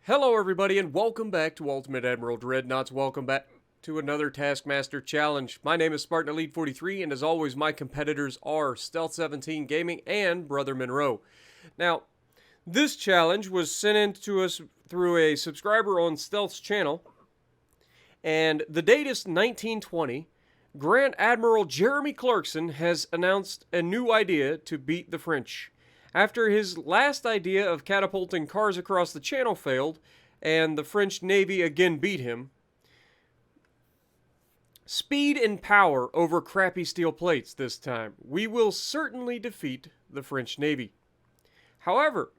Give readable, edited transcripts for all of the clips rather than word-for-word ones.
Hello everybody and welcome back to Ultimate Admiral Dreadnoughts. Welcome back to another Taskmaster challenge. My name is Spartan Elite 43 and as always my competitors are Stealth 17 Gaming and Brother Monroe. Now, this challenge was sent in to us through a subscriber on Stealth's channel, and the date is 1920. Grand Admiral Jeremy Clarkson has announced a new idea to beat the French. After his last idea of catapulting cars across the channel failed, and the French Navy again beat him, speed and power over crappy steel plates this time. We will certainly defeat the French Navy. However,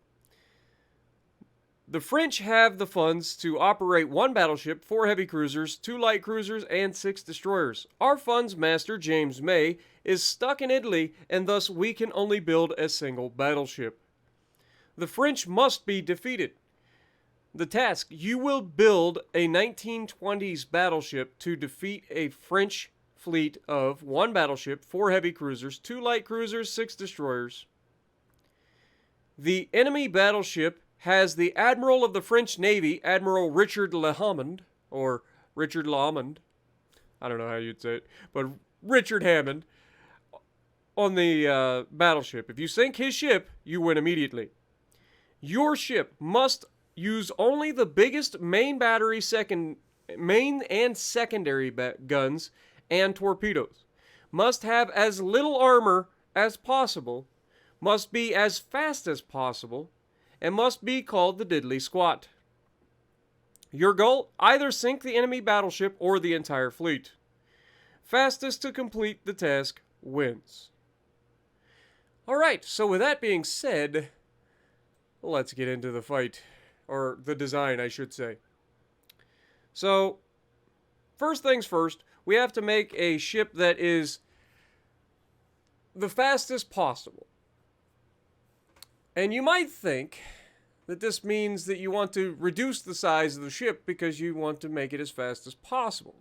the French have the funds to operate 1 battleship, 4 heavy cruisers, 2 light cruisers, and 6 destroyers. Our funds master, James May, is stuck in Italy, and thus we can only build a single battleship. The French must be defeated. The task: you will build a 1920s battleship to defeat a French fleet of 1 battleship, 4 heavy cruisers, 2 light cruisers, 6 destroyers. The enemy battleship has the Admiral of the French Navy, Admiral Richard Lehammond, or Richard Lamond, I don't know how you'd say it, but Richard Hammond, on the battleship. If you sink his ship, you win immediately. Your ship must use only the biggest main and secondary guns and torpedoes. Must have as little armor as possible. Must be as fast as possible. And must be called the Diddley Squat. Your goal: either sink the enemy battleship or the entire fleet. Fastest to complete the task wins. Alright, so with that being said, let's get into the fight. Or the design, I should say. So, first things first, we have to make a ship that is the fastest possible. And you might think that this means that you want to reduce the size of the ship because you want to make it as fast as possible.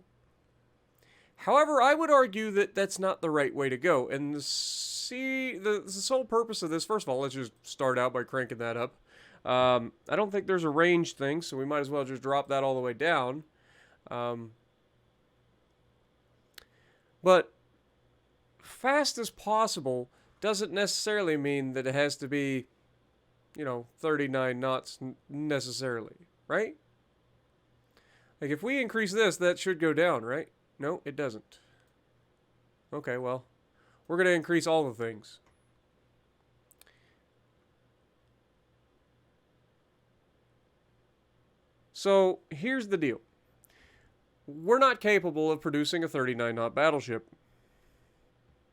However, I would argue that that's not the right way to go. And the sole purpose of this, first of all, let's just start out by cranking that up. I don't think there's a range thing, so we might as well just drop that all the way down. But fast as possible doesn't necessarily mean that it has to be 39 knots necessarily, right? Like, if we increase this, that should go down, right? No, it doesn't. Okay, well, we're going to increase all the things. So, here's the deal. We're not capable of producing a 39-knot battleship.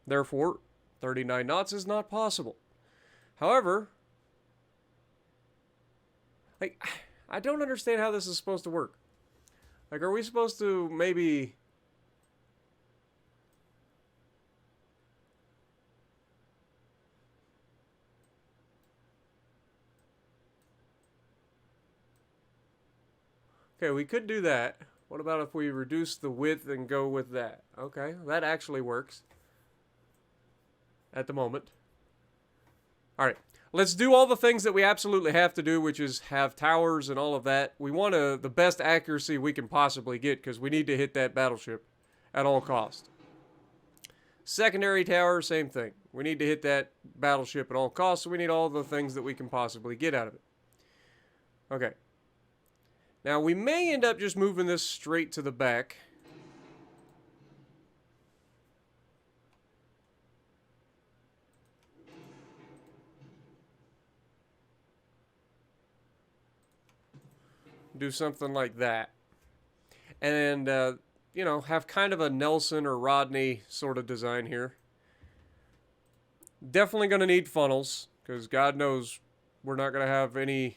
Therefore, 39 knots is not possible. However, I don't understand how this is supposed to work. Like, are we supposed to maybe... Okay, we could do that. What about if we reduce the width and go with that? Okay, that actually works. At the moment. Alright. Let's do all the things that we absolutely have to do, which is have towers and all of that. We want the best accuracy we can possibly get because we need to hit that battleship at all costs. Secondary tower, same thing. We need to hit that battleship at all costs, so we need all the things that we can possibly get out of it. Okay. Now, we may end up just moving this straight to the back. Do something like that. And, have kind of a Nelson or Rodney sort of design here. Definitely going to need funnels, because God knows we're not going to have any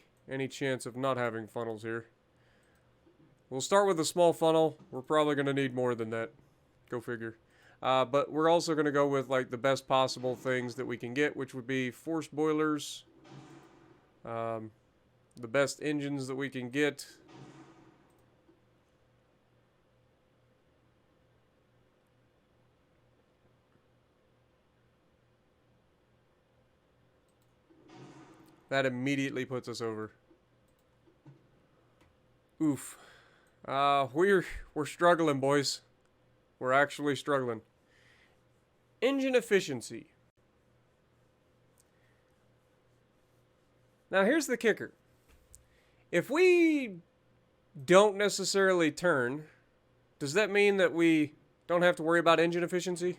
chance of not having funnels here. We'll start with a small funnel. We're probably going to need more than that. Go figure. But we're also going to go with, like, the best possible things that we can get, which would be forced boilers. The best engines that we can get. That immediately puts us over. Oof. We're struggling, boys. We're actually struggling. Engine efficiency. Now here's the kicker. If we don't necessarily turn, does that mean that we don't have to worry about engine efficiency?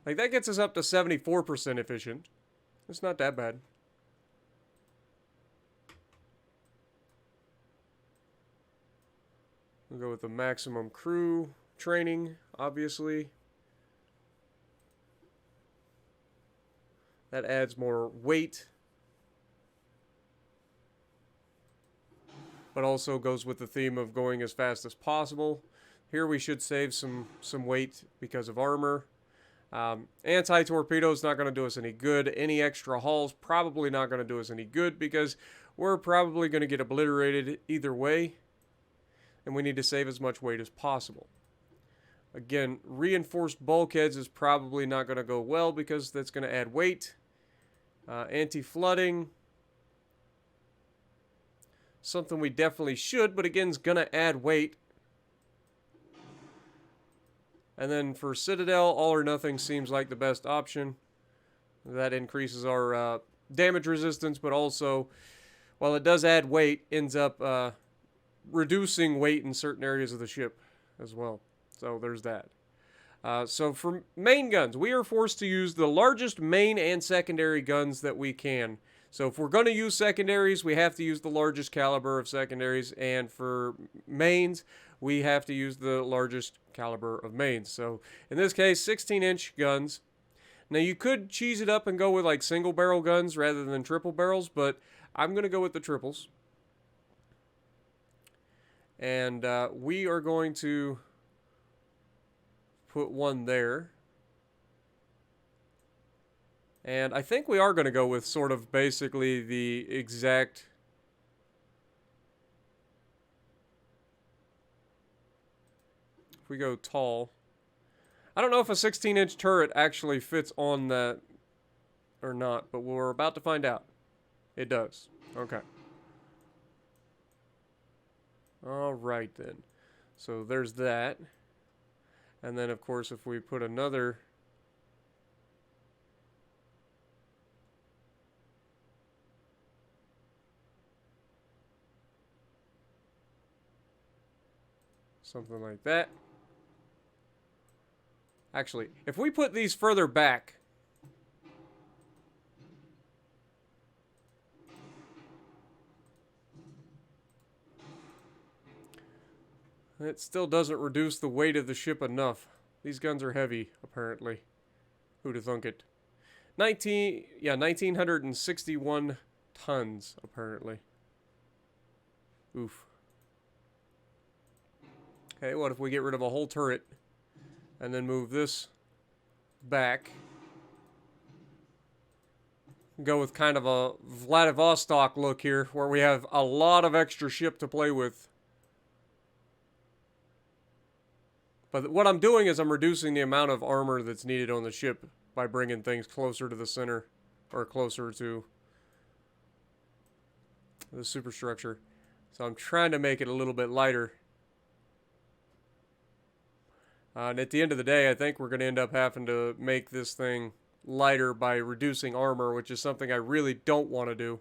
Like, that gets us up to 74% efficient. It's not that bad. We'll go with the maximum crew training, obviously. That adds more weight. But also goes with the theme of going as fast as possible. Here we should save some weight because of armor. Anti-torpedo is not going to do us any good. Any extra hulls probably not going to do us any good because we're probably going to get obliterated either way. And we need to save as much weight as possible. Again, reinforced bulkheads is probably not going to go well because that's going to add weight. Anti-flooding. Something we definitely should, but again, is going to add weight. And then for Citadel, all or nothing seems like the best option. That increases our damage resistance, but also, while it does add weight, ends up reducing weight in certain areas of the ship as well. So there's that. So for main guns, we are forced to use the largest main and secondary guns that we can. So if we're going to use secondaries, we have to use the largest caliber of secondaries. And for mains, we have to use the largest caliber of mains. So in this case, 16-inch guns. Now you could cheese it up and go with like single barrel guns rather than triple barrels, but I'm going to go with the triples. And we are going to put one there. And I think we are going to go with sort of basically the exact... If we go tall... I don't know if a 16-inch turret actually fits on that or not, but we're about to find out. It does. Okay. Alright then. So there's that. And then, of course, if we put another... something like that. Actually, if we put these further back... it still doesn't reduce the weight of the ship enough. These guns are heavy, apparently. Who'da thunk it? 1,961 tons, apparently. Oof. Okay, what if we get rid of a whole turret and then move this back? Go with kind of a Vladivostok look here, where we have a lot of extra ship to play with. But what I'm doing is I'm reducing the amount of armor that's needed on the ship by bringing things closer to the center, or closer to the superstructure. So I'm trying to make it a little bit lighter. And at the end of the day, I think we're going to end up having to make this thing lighter by reducing armor, which is something I really don't want to do.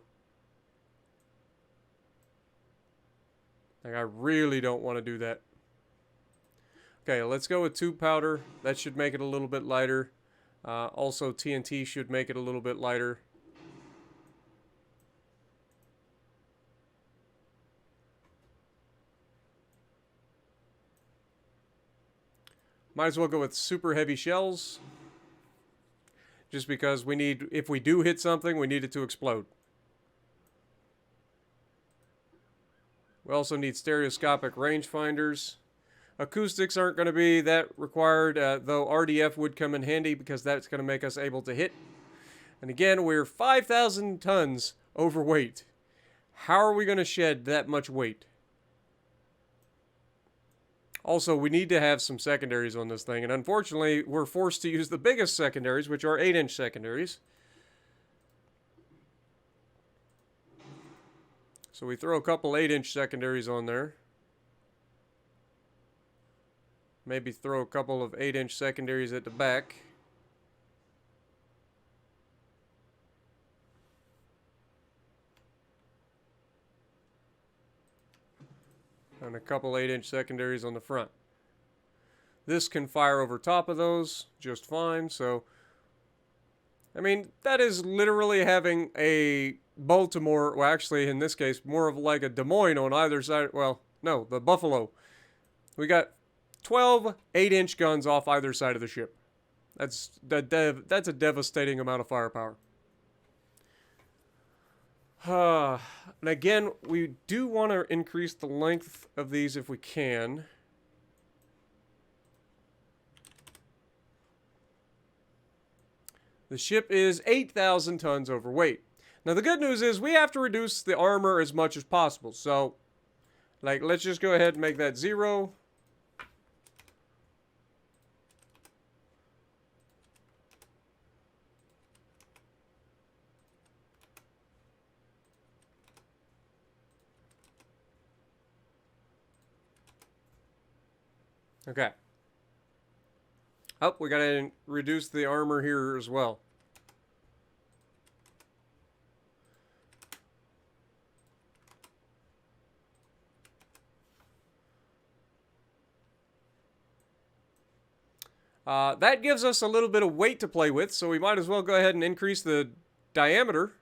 Like, I really don't want to do that. Okay, let's go with tube powder. That should make it a little bit lighter. Also, TNT should make it a little bit lighter. Might as well go with super heavy shells. Just because we need, if we do hit something, we need it to explode. We also need stereoscopic rangefinders. Acoustics aren't going to be that required, though RDF would come in handy because that's going to make us able to hit. And again, we're 5,000 tons overweight. How are we going to shed that much weight? Also, we need to have some secondaries on this thing, and unfortunately, we're forced to use the biggest secondaries, which are 8-inch secondaries. So we throw a couple 8-inch secondaries on there. Maybe throw a couple of 8-inch secondaries at the back. And a couple 8-inch secondaries on the front. This can fire over top of those just fine, so... I mean, that is literally having a Baltimore, well actually in this case, more of like a Des Moines on either side, well, no, the Buffalo. We got 12 8-inch guns off either side of the ship. That's a devastating amount of firepower. And again, we do want to increase the length of these if we can. The ship is 8,000 tons overweight. Now the good news is we have to reduce the armor as much as possible. So, like, let's just go ahead and make that 0. Okay. Oh, we gotta reduce the armor here as well. That gives us a little bit of weight to play with, so we might as well go ahead and increase the diameter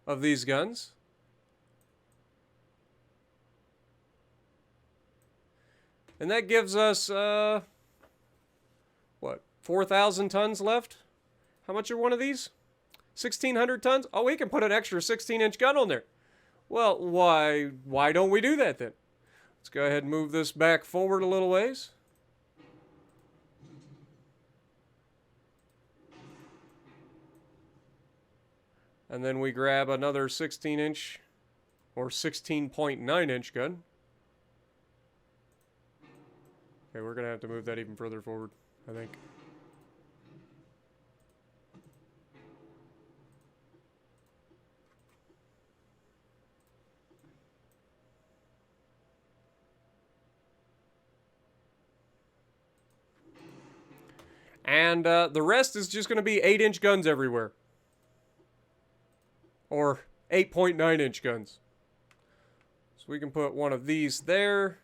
of these guns. And that gives us, what, 4,000 tons left? How much are one of these? 1,600 tons? Oh, we can put an extra 16-inch gun on there. Well, why don't we do that then? Let's go ahead and move this back forward a little ways. And then we grab another 16-inch or 16.9-inch gun. Okay, we're going to have to move that even further forward, I think. And the rest is just going to be 8-inch guns everywhere. Or 8.9-inch guns. So we can put one of these there.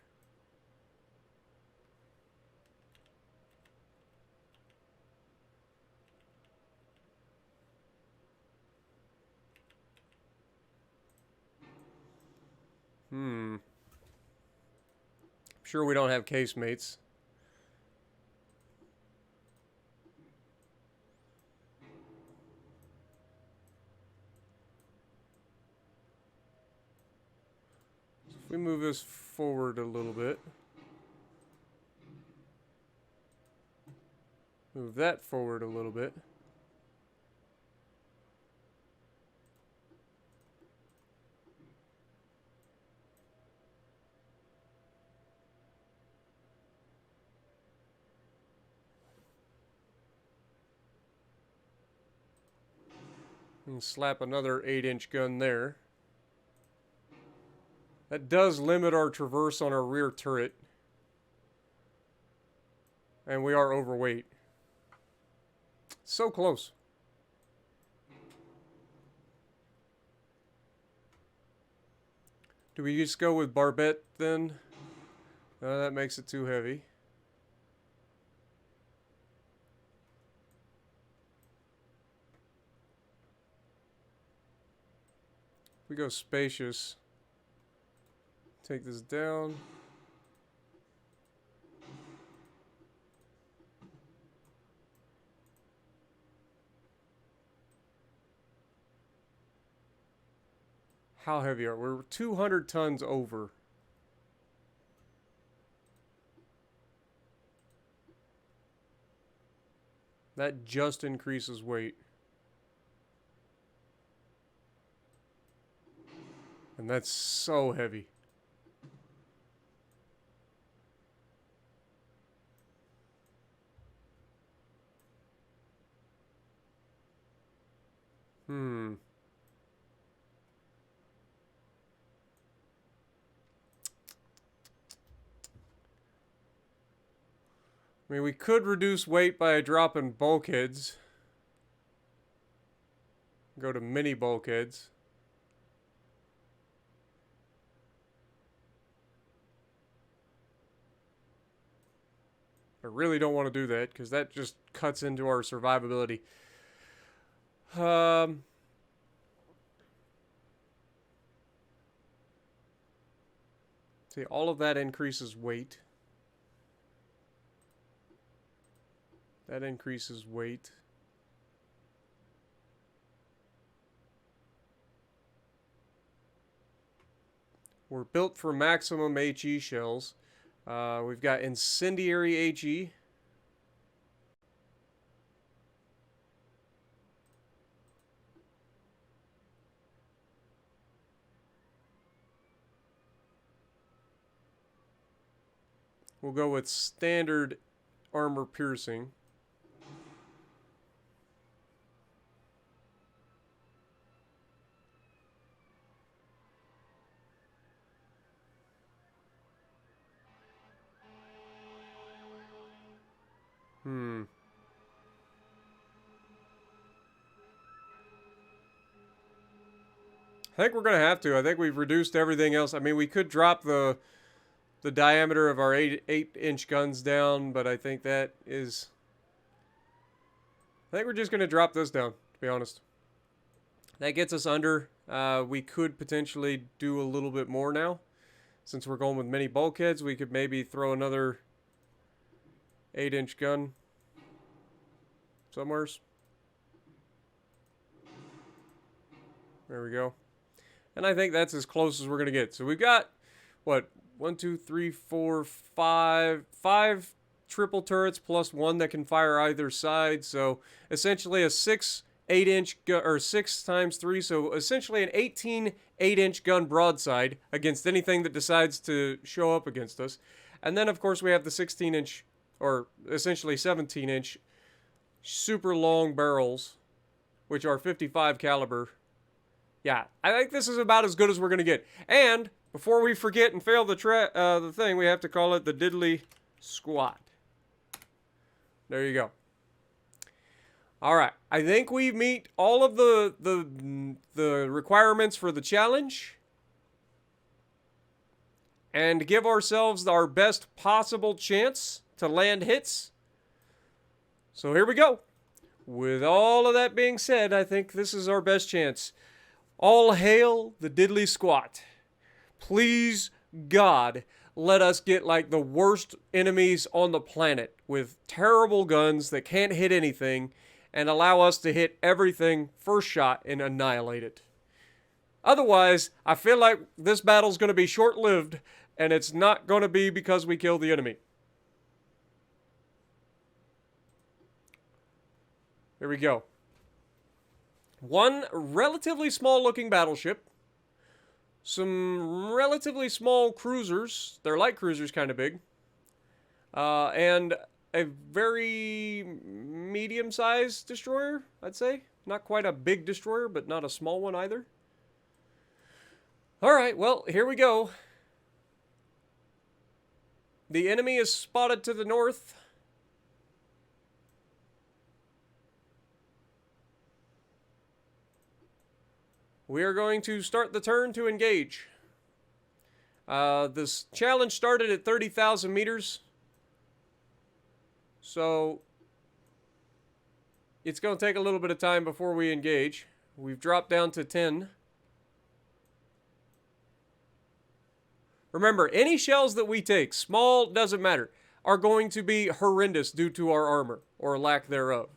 I'm sure we don't have casemates. So if we move this forward a little bit. Move that forward a little bit. And slap another 8-inch gun there. That does limit our traverse on our rear turret. And we are overweight. So close. Do we just go with barbette then? No, that makes it too heavy. We go spacious. Take this down. How heavy are we? We're 200 tons over. That just increases weight. And that's so heavy. I mean, we could reduce weight by dropping bulkheads. Go to mini bulkheads. I really don't want to do that because that just cuts into our survivability. See, all of that increases weight. That increases weight. We're built for maximum HE shells. We've got incendiary HE. We'll go with standard armor piercing. I think we're going to have to. I think we've reduced everything else. I mean, we could drop the diameter of our 8-inch guns down, but I think that is... I think we're just going to drop this down, to be honest. That gets us under. We could potentially do a little bit more now. Since we're going with mini bulkheads, we could maybe throw another 8-inch gun somewheres. There we go. And I think that's as close as we're going to get. So we've got, what, 1, 2, 3, 4, 5 triple turrets plus one that can fire either side. So essentially a 6 8-inch gun, or 6 times 3. So essentially an 18 8-inch gun broadside against anything that decides to show up against us. And then, of course, we have the 16-inch, or essentially 17-inch super long barrels, which are 55 caliber. Yeah, I think this is about as good as we're going to get. And before we forget and fail the thing, we have to call it the Diddly Squat. There you go. All right, I think we meet all of the requirements for the challenge and give ourselves our best possible chance to land hits. So here we go. With all of that being said, I think this is our best chance. All hail the Diddly Squat. Please, God, let us get like the worst enemies on the planet with terrible guns that can't hit anything and allow us to hit everything first shot and annihilate it. Otherwise, I feel like this battle's going to be short-lived and it's not going to be because we kill the enemy. Here we go. One relatively small looking battleship. Some relatively small cruisers. They're light cruisers, kind of big. And a very medium-sized destroyer, I'd say. Not quite a big destroyer, but not a small one either. Alright, well, here we go. The enemy is spotted to the north. We are going to start the turn to engage. This challenge started at 30,000 meters. So it's going to take a little bit of time before we engage. We've dropped down to 10. Remember, any shells that we take, small, doesn't matter, are going to be horrendous due to our armor, or lack thereof.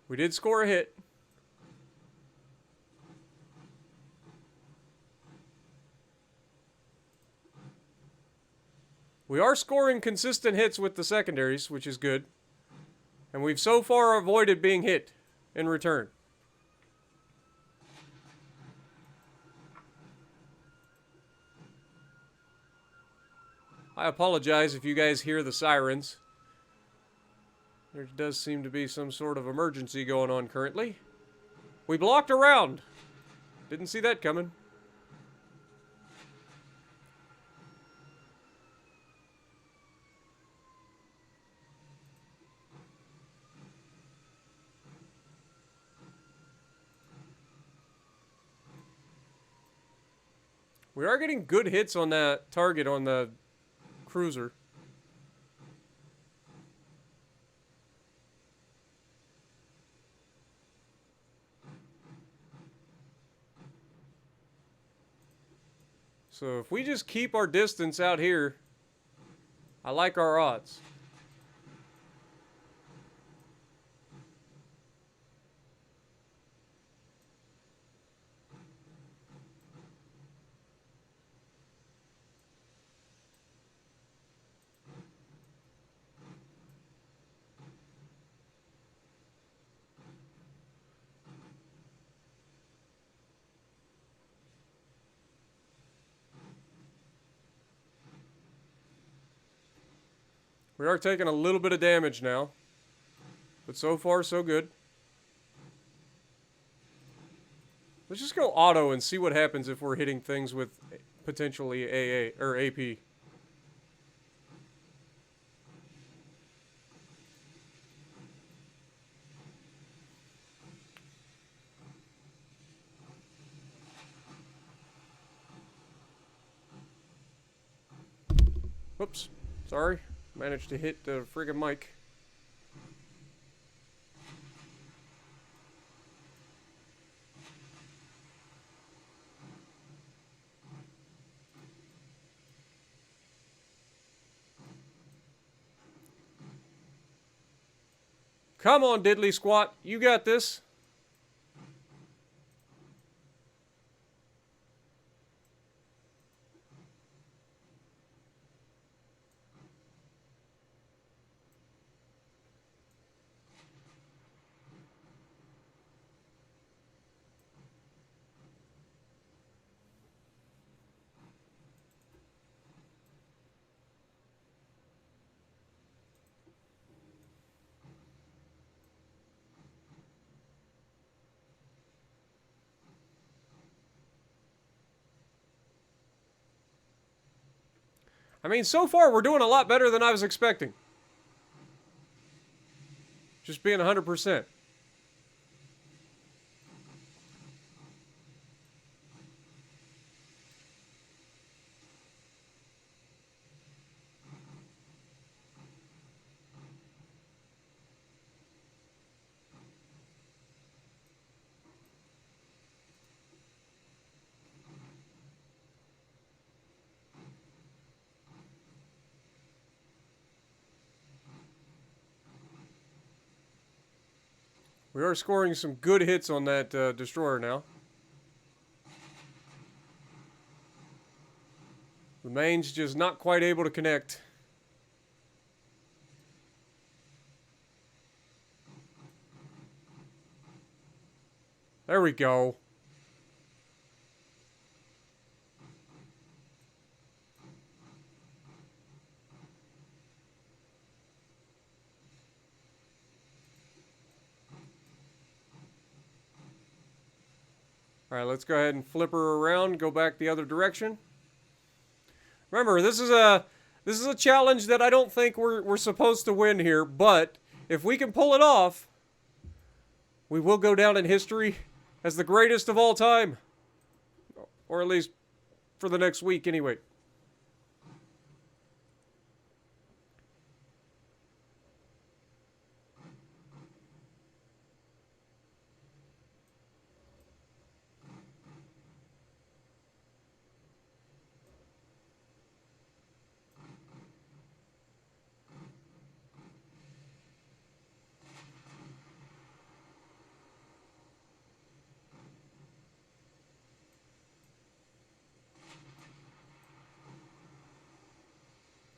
We did score a hit. We are scoring consistent hits with the secondaries, which is good. And we've so far avoided being hit in return. I apologize if you guys hear the sirens. There does seem to be some sort of emergency going on currently. We blocked around. Didn't see that coming. We are getting good hits on that target on the cruiser. So if we just keep our distance out here, I like our odds. We are taking a little bit of damage now, but so far so good. Let's just go auto and see what happens if we're hitting things with potentially AA or AP. Whoops, sorry. Managed to hit the friggin' mic. Come on, diddly squat. You got this. I mean, so far we're doing a lot better than I was expecting. Just being 100%. We are scoring some good hits on that destroyer now. The main's just not quite able to connect. There we go. All right, let's go ahead and flip her around, go back the other direction. Remember, this is a challenge that I don't think we're supposed to win here, but if we can pull it off, we will go down in history as the greatest of all time. Or at least for the next week anyway.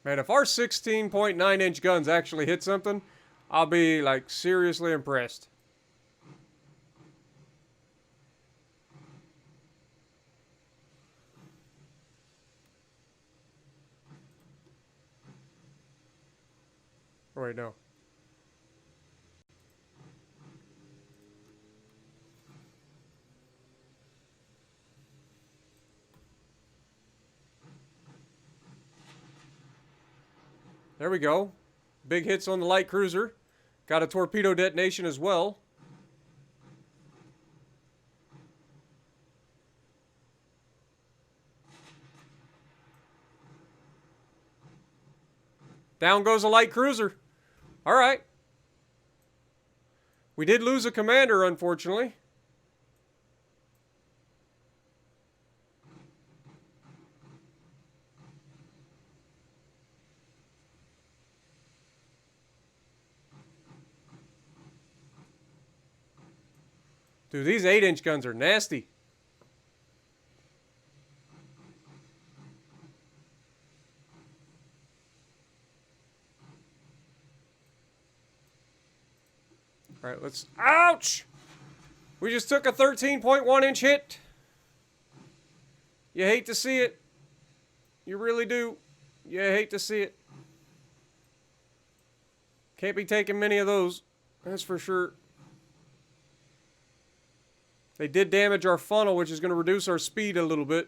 Man, if our 16.9-inch guns actually hit something, I'll be, like, seriously impressed. Oh, wait, no. There we go. Big hits on the light cruiser. Got a torpedo detonation as well. Down goes a light cruiser. All right. We did lose a commander, unfortunately. Dude, these 8-inch guns are nasty. All right, let's... Ouch! We just took a 13.1-inch hit. You hate to see it. You really do. You hate to see it. Can't be taking many of those. That's for sure. They did damage our funnel, which is going to reduce our speed a little bit.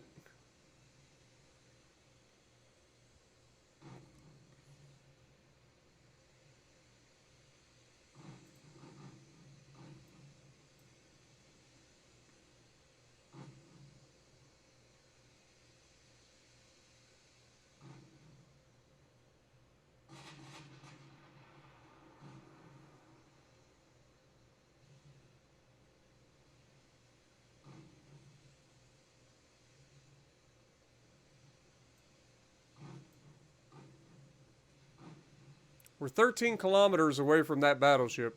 We're 13 kilometers away from that battleship.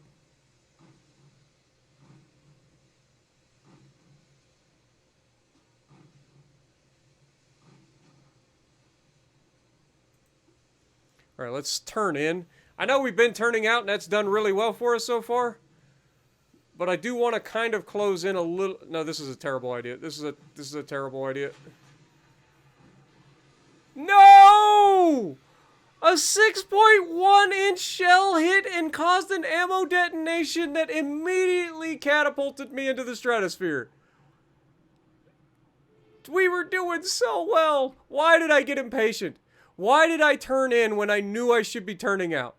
All right, let's turn in. I know we've been turning out, and that's done really well for us so far. But I do want to kind of close in a little... No, this is a terrible idea. This is a terrible idea. No! A 6.1-inch shell hit and caused an ammo detonation that immediately catapulted me into the stratosphere. We were doing so well. Why did I get impatient? Why did I turn in when I knew I should be turning out?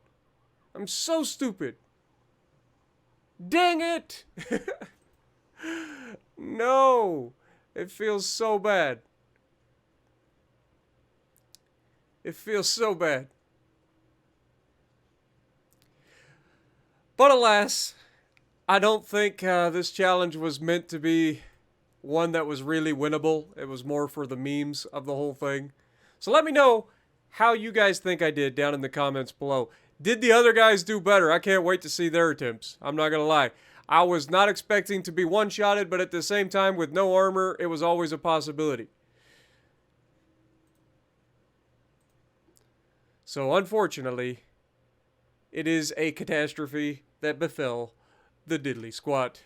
I'm so stupid. Dang it! No. It feels so bad. It feels so bad. But alas, I don't think this challenge was meant to be one that was really winnable. It was more for the memes of the whole thing. So let me know how you guys think I did down in the comments below. Did the other guys do better? I can't wait to see their attempts. I'm not going to lie. I was not expecting to be one-shotted, but at the same time, with no armor, it was always a possibility. So unfortunately, it is a catastrophe that befell the diddly squat.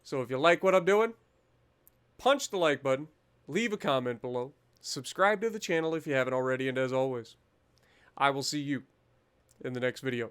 So if you like what I'm doing, punch the like button, leave a comment below, subscribe to the channel if you haven't already, and as always, I will see you in the next video.